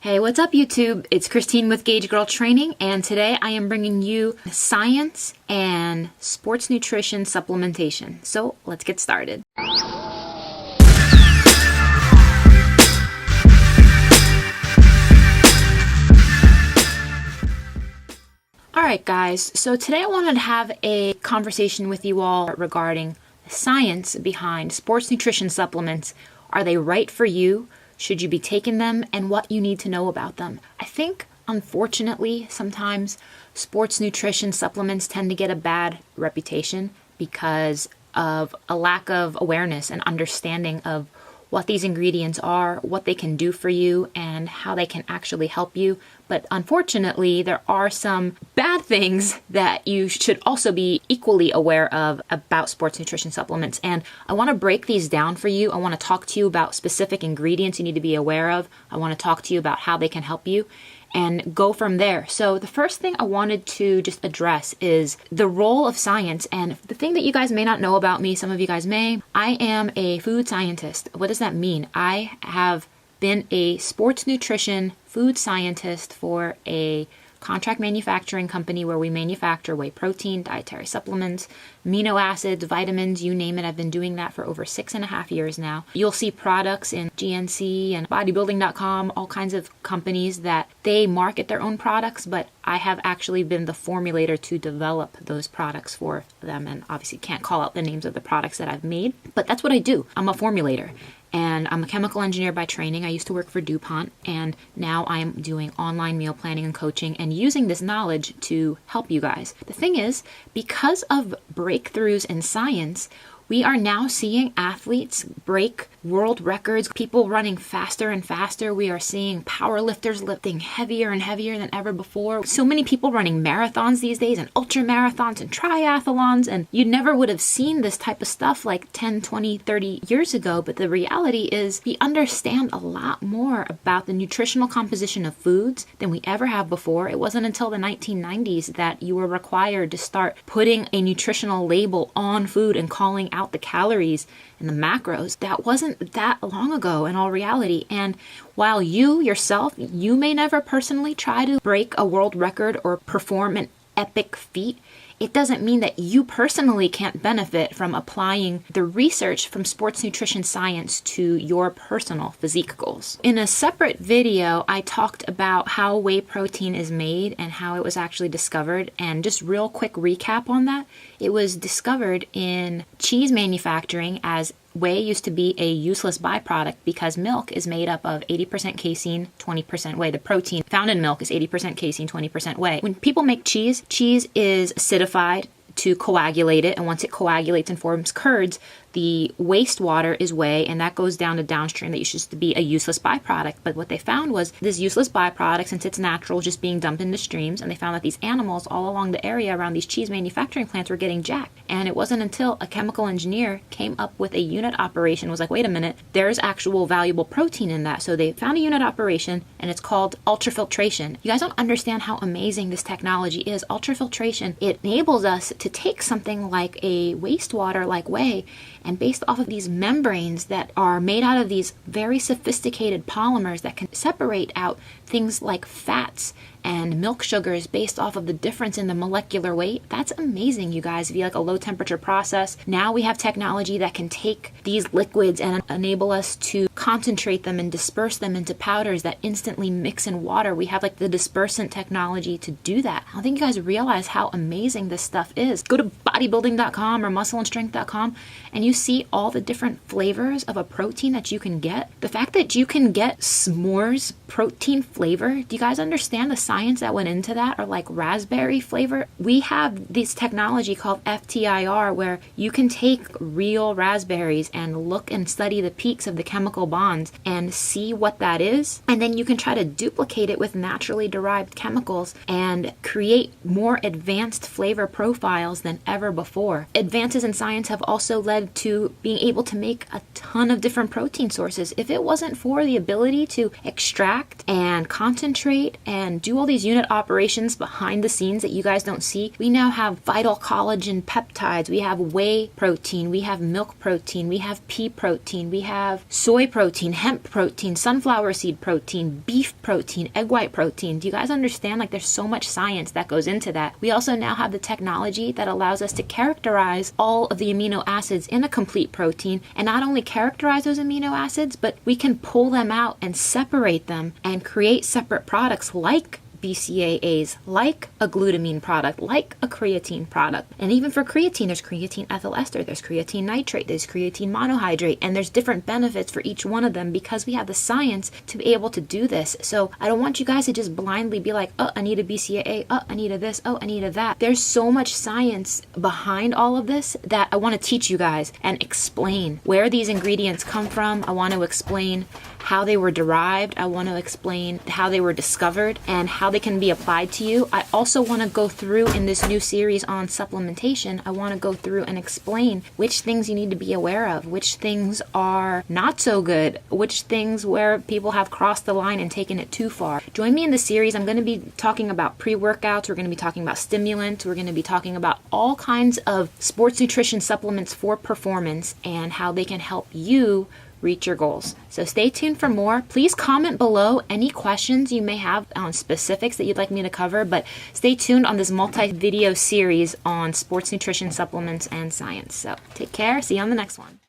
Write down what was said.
Hey, what's up YouTube? It's Christine with Gauge Girl Training, and today I am bringing you science and sports nutrition supplementation. So let's get started. Alright guys, so today I wanted to have a conversation with you all regarding the science behind sports nutrition supplements. Are they right for you? Should you be taking them, and what you need to know about them? I think, unfortunately, sometimes sports nutrition supplements tend to get a bad reputation because of a lack of awareness and understanding of what these ingredients are, what they can do for you, and how they can actually help you. But unfortunately, there are some bad things that you should also be equally aware of about sports nutrition supplements. And I want to break these down for you. I want to talk to you about specific ingredients you need to be aware of. I want to talk to you about how they can help you and go from there. So the first thing I wanted to just address is the role of science. And the thing that you guys may not know about me, some of you guys may, I am a food scientist. What does that mean? I have been a sports nutrition food scientist for a contract manufacturing company where we manufacture whey protein, dietary supplements, amino acids, vitamins, you name it. I've been doing that for over 6.5 years now. You'll see products in GNC and bodybuilding.com, all kinds of companies that they market their own products, but I have actually been the formulator to develop those products for them, and obviously can't call out the names of the products that I've made, but that's what I do. I'm a formulator. And I'm a chemical engineer by training. I used to work for DuPont, and now I'm doing online meal planning and coaching and using this knowledge to help you guys. The thing is, because of breakthroughs in science, we are now seeing athletes break world records, people running faster and faster. We are seeing powerlifters lifting heavier and heavier than ever before. So many people running marathons these days, and ultra marathons and triathlons, and you never would have seen this type of stuff like 10, 20, 30 years ago. But the reality is we understand a lot more about the nutritional composition of foods than we ever have before. It wasn't until the 1990s that you were required to start putting a nutritional label on food and calling out the calories and the macros. That wasn't that long ago in all reality. And while you yourself, you may never personally try to break a world record or perform an epic feat, it doesn't mean that you personally can't benefit from applying the research from sports nutrition science to your personal physique goals. In a separate video, I talked about how whey protein is made and how it was actually discovered. And just real quick recap on that, it was discovered in cheese manufacturing, as whey used to be a useless byproduct because milk is made up of 80% casein, 20% whey. The protein found in milk is 80% casein, 20% whey. When people make cheese, cheese is acidified to coagulate it, and once it coagulates and forms curds, the wastewater is whey, and that goes down to downstream that used to be a useless byproduct. But what they found was this useless byproduct, since it's natural, just being dumped into streams, and they found that these animals all along the area around these cheese manufacturing plants were getting jacked. And it wasn't until a chemical engineer came up with a unit operation, was like, wait a minute, there's actual valuable protein in that. So they found a unit operation, and it's called ultrafiltration. You guys don't understand how amazing this technology is. Ultrafiltration, it enables us to take something like a wastewater like whey, and based off of these membranes that are made out of these very sophisticated polymers that can separate out things like fats and milk sugars based off of the difference in the molecular weight. That's amazing, you guys, via like a low temperature process. Now we have technology that can take these liquids and enable us to concentrate them and disperse them into powders that instantly mix in water. We have like the dispersant technology to do that. I don't think you guys realize how amazing this stuff is. Go to bodybuilding.com or muscleandstrength.com and you see all the different flavors of a protein that you can get. The fact that you can get s'mores protein flavor, do you guys understand the science that went into that? Or like raspberry flavor? We have this technology called FTIR where you can take real raspberries and look and study the peaks of the chemical bonds and see what that is, and then you can try to duplicate it with naturally derived chemicals and create more advanced flavor profiles than ever before. Advances in science have also led to being able to make a ton of different protein sources. If it wasn't for the ability to extract and concentrate and do all these unit operations behind the scenes that you guys don't see. We now have vital collagen peptides, we have whey protein, we have milk protein, we have pea protein, we have soy protein, hemp protein, sunflower seed protein, beef protein, egg white protein. Do you guys understand? Like, there's so much science that goes into that. We also now have the technology that allows us to characterize all of the amino acids in a complete protein, and not only characterize those amino acids, but we can pull them out and separate them and create separate products like BCAAs, like a glutamine product, like a creatine product. And even for creatine, there's creatine ethyl ester, there's creatine nitrate, there's creatine monohydrate, and there's different benefits for each one of them because we have the science to be able to do this. So I don't want you guys to just blindly be like, oh, I need a BCAA, oh, I need a this, oh, I need a that. There's so much science behind all of this that I want to teach you guys and explain where these ingredients come from. I want to explain how they were derived. I want to explain how they were discovered and how they can be applied to you. I also want to go through in this new series on supplementation, I want to go through and explain which things you need to be aware of, which things are not so good, which things where people have crossed the line and taken it too far. Join me in this series. I'm going to be talking about pre-workouts. We're going to be talking about stimulants. We're going to be talking about all kinds of sports nutrition supplements for performance and how they can help you reach your goals. So stay tuned for more. Please comment below any questions you may have on specifics that you'd like me to cover, but stay tuned on this multi-video series on sports nutrition supplements and science. So take care. See you on the next one.